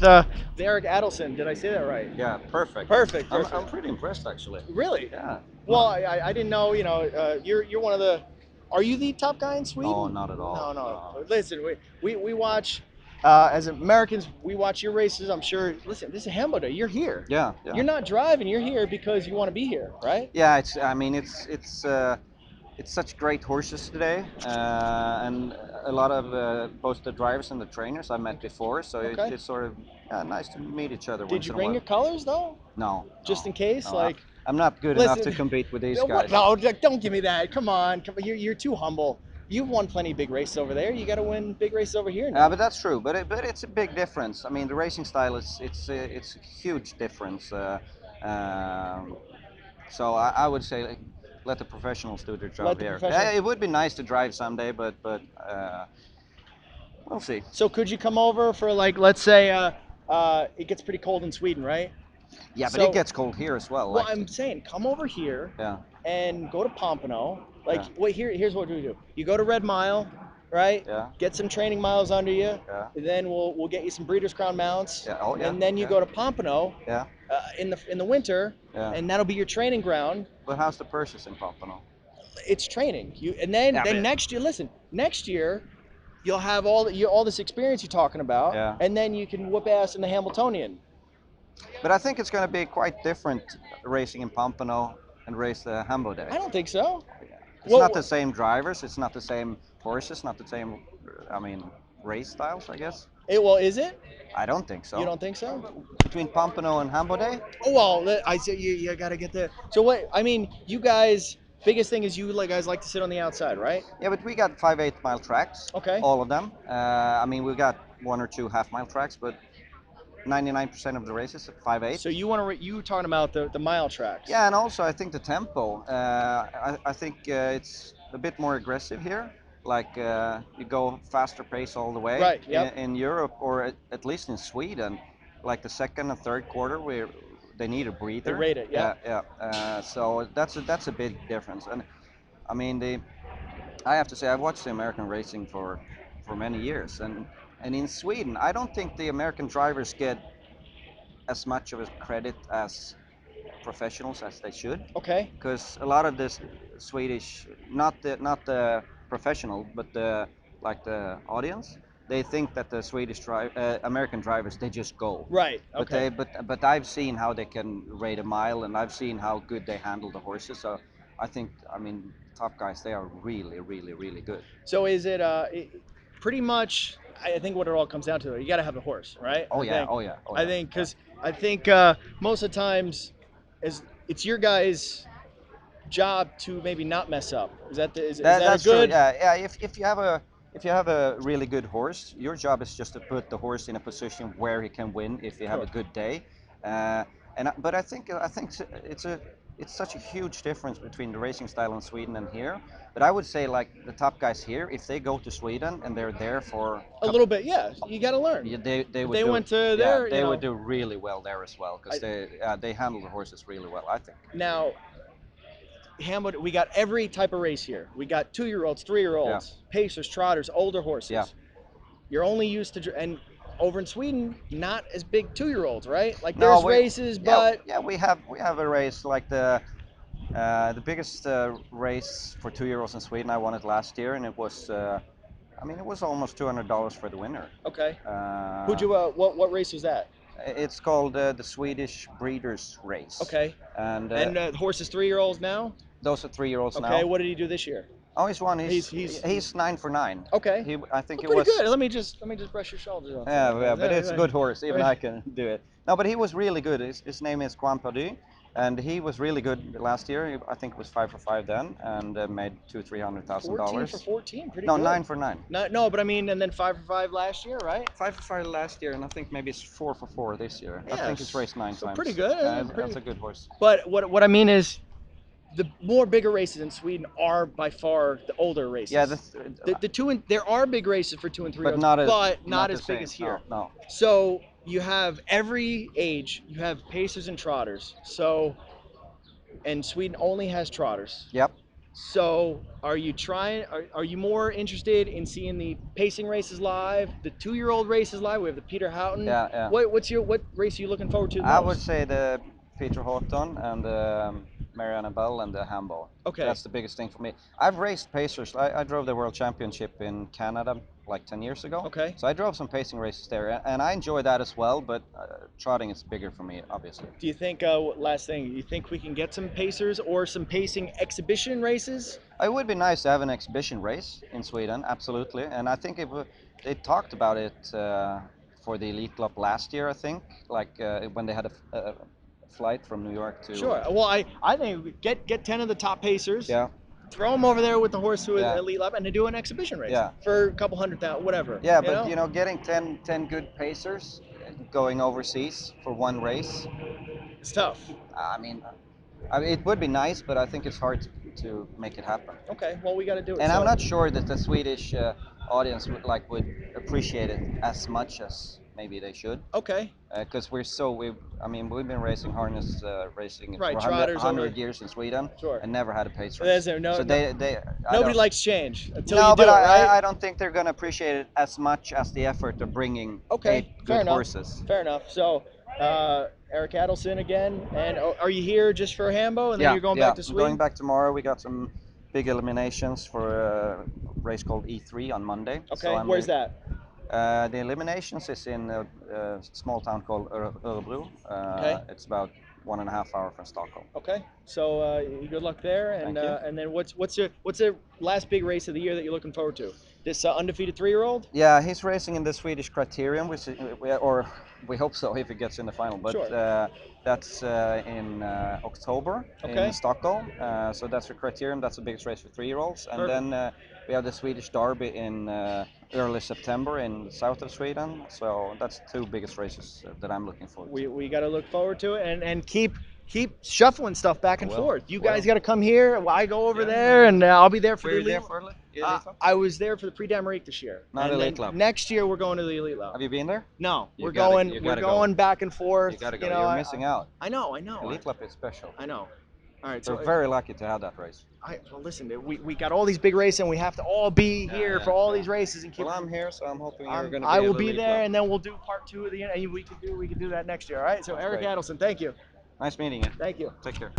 Erik Adielsson. Did I say that right? Yeah, perfect. Perfect. I'm pretty impressed actually. Really? Yeah. Well, I didn't know. You know, you're one of the. Are you the top guy in Sweden? No, not at all. No, no. No. Listen, we watch. As Americans, we watch your races. I'm sure. Listen, this is Hambletonian. You're here. Yeah, yeah. You're not driving. You're here because you want to be here, right? Yeah, it's. I mean, it's such great horses today, and a lot of both the drivers and the trainers I met before. So Okay. it's sort of nice to meet each other Did once you in a bring while. your colors though? No, Just no, in case, no. like. I'm not good enough to compete with these guys. No, don't give me that. Come on, you're too humble. You've won plenty of big races over there. You got to win big races over here now. But that's true. But it's a big difference. I mean, the racing style is it's a huge difference. So I would say like, let the professionals do their Let job the here. professionals. It would be nice to drive someday, but we'll see. So could you come over for like, let's say, it gets pretty cold in Sweden, right? Yeah, but So, it gets cold here as well. well, Like, I'm saying, come over here yeah, and go to Pompano. Like, yeah, wait, here's what we do. You go to Red Mile, right? yeah, Get some training miles under you. yeah, Then we'll get you some Breeders' Crown mounts. yeah. Oh, yeah, And then you yeah, go to Pompano yeah, in the winter, yeah. and that'll be your training ground. But how's the purchase in Pompano? It's training. And then Yeah, but next year, listen, next year you'll have all this experience you're talking about, yeah. and then you can whoop ass in the Hambletonian. But I think it's going to be quite different racing in Pompano and race the Hambo Day. I don't think so. It's not the same drivers. It's not the same horses. Not the same. I mean, race styles. I guess. Well, is it? I don't think so. You don't think so? Between Pompano and Hambo Day? Oh well, I say you got to get there. So what? I mean, you guys. Biggest thing is you guys like to sit on the outside, right? Yeah, but we got 5 8 mile tracks. Okay. All of them. I mean, we got 1 or 2 half-mile tracks, but 99% of the races at 5 8. So you talking about the mile tracks? Yeah, and also I think the tempo. I think it's a bit more aggressive here. Like you go faster pace all the way. Right. Yep. In Europe, or at least in Sweden, like the second and third quarter, where they need a breather. They rate it. Yeah. Yeah. So that's a big difference. And I mean, I have to say I've watched the American racing for many years, and in Sweden, I don't think the American drivers get as much of a credit as professionals as they should, Okay. because a lot of this Swedish, not the professional, but the audience, they think that the American drivers, they just go. Right. But Okay. but I've seen how they can rate a mile, and I've seen how good they handle the horses. So I mean top guys, they are really really really good. So is it pretty much? I think what it all comes down to, you got to have the horse, right? Oh I yeah, think. oh yeah, oh I yeah. think because I think most of the times, it's your guys' job to maybe not mess up. Is that a That's good? true. Yeah, yeah. If you have a really good horse, your job is just to put the horse in a position where he can win if you have a Sure. good day. But I think it's such a huge difference between the racing style in Sweden and here. But I would say like the top guys here, if they go to Sweden and they're there for A little bit, yeah. You got to learn. yeah, they If would they do went to yeah, there, they would do really well there as well, because they handle the horses really well, I think. Now, Hamilton, we got every type of race here. We got 2-year-olds, 3-year-olds, pacers, trotters, older horses. Yeah. You're only used to, and over in Sweden, not as big 2-year-olds, right? Like No, there's races, but yeah, we have a race like the biggest race for 2 year olds in Sweden. I won it last year, and it was I mean it was almost $200 for the winner. okay. Uh, What race was that? it's called the Swedish Breeders' Race. Okay. And And the horse is 3-year-olds now. those are 3 year olds now. Okay. What did he do this year? Oh, he's won. He's- He's 9 for 9. Okay. I think Well, it pretty was. good. Let me just brush your shoulders off. Yeah, but it's a good horse. Even Right. I can do it. No, but he was really good. His name is Purdu, and he was really good last year. I think it was 5 for 5 then, and made $200,000-300,000. 14 for 14, pretty No, good. 9 for 9. No, but I mean, and then 5 for 5 last year, right? 5 for 5 last year, and I think maybe it's 4 for 4 this year. I think it's Yes. raced 9 So times. pretty good. That's a good horse. But what I mean is, the more bigger races in Sweden are by far the older races. Yeah, there are big races for 2 and 3, but not as not the as big same. as here. No. So you have every age. You have pacers and trotters. So, and Sweden only has trotters. Yep. So, are you trying? Are you more interested in seeing the pacing races live, the 2-year-old races live? We have the Peter Houghton. Yeah, yeah. What race are you looking forward to the I would most? say the Peter Houghton and the Mariana Bell and the Hambo. Okay. That's the biggest thing for me. I've raced pacers. I drove the World Championship in Canada like 10 years ago. Okay. So I drove some pacing races there, and I enjoy that as well. But trotting is bigger for me, obviously. Do you think? Last thing, you think we can get some pacers or some pacing exhibition races? It would be nice to have an exhibition race in Sweden, absolutely. And I think they talked about it for the Elite Club last year, I think, like when they had a flight from New York to. Sure. Well, I think we get 10 of the top pacers. Yeah. Throw them over there with the horse who is Yeah. elite lab and to do an exhibition race Yeah. for a couple 100,000, whatever. Yeah, but getting 10 good pacers going overseas for one race, It's tough. I mean, it would be nice, but I think it's hard to make it happen. Okay, well we got to do it. And so. I'm not sure that the Swedish audience would appreciate it as much as maybe they should. Okay. Because we've been racing harness racing Right, for trotters 100 years in Sweden, Sure. and never had a pace There's race. no- So no- they Nobody likes change until no, you do but it, right? I don't think they're gonna appreciate it as much as the effort of bringing Okay, 8 fair good enough. horses. Fair enough. So, Erik Adielsson again, and are you here just for Hambo, and then you're going back to I'm Sweden? going back tomorrow. We got some big eliminations for a race called E3 on Monday. Okay, So where's that? The eliminations is in a small town called Örebro. Okay. It's about 1.5 hours from Stockholm. Okay, so good luck there, and Thank you. and then what's the last big race of the year that you're looking forward to? This undefeated 3-year-old? Yeah, he's racing in the Swedish Criterium, which is, or we hope so if he gets in the final. But Sure. that's in October Okay. in Stockholm. So that's the Criterium. That's the biggest race for 3-year-olds. And Perfect. then we have the Swedish Derby in early September in the south of Sweden. So that's the 2 biggest races that I'm looking forward to. We got to look forward to it, and keep shuffling stuff back and Well, forth. You well. guys got to come here. I go over Yeah. there, and I'll be there for Were the you there elite. for Elite Club? I was there for the Prix this year. Not and Elite then Club. Next year we're going to the elite level. Have you been there? No, You we're gotta- going. you We're gotta going go. back and forth. You gotta go. You know, You're missing out. I know. Elite Club is special. I know. All right, We're so very lucky to have that race. well, listen, we got all these big races, and we have to all be here for all these races and keep. Well, I'm here, so I'm hoping you're going to be I will at be Elite there, Club. and then we'll do part 2 of the end, and we can do that next year. All right. So Sounds Erik great. Adielsson, thank you. Nice meeting you. Thank you. Take care.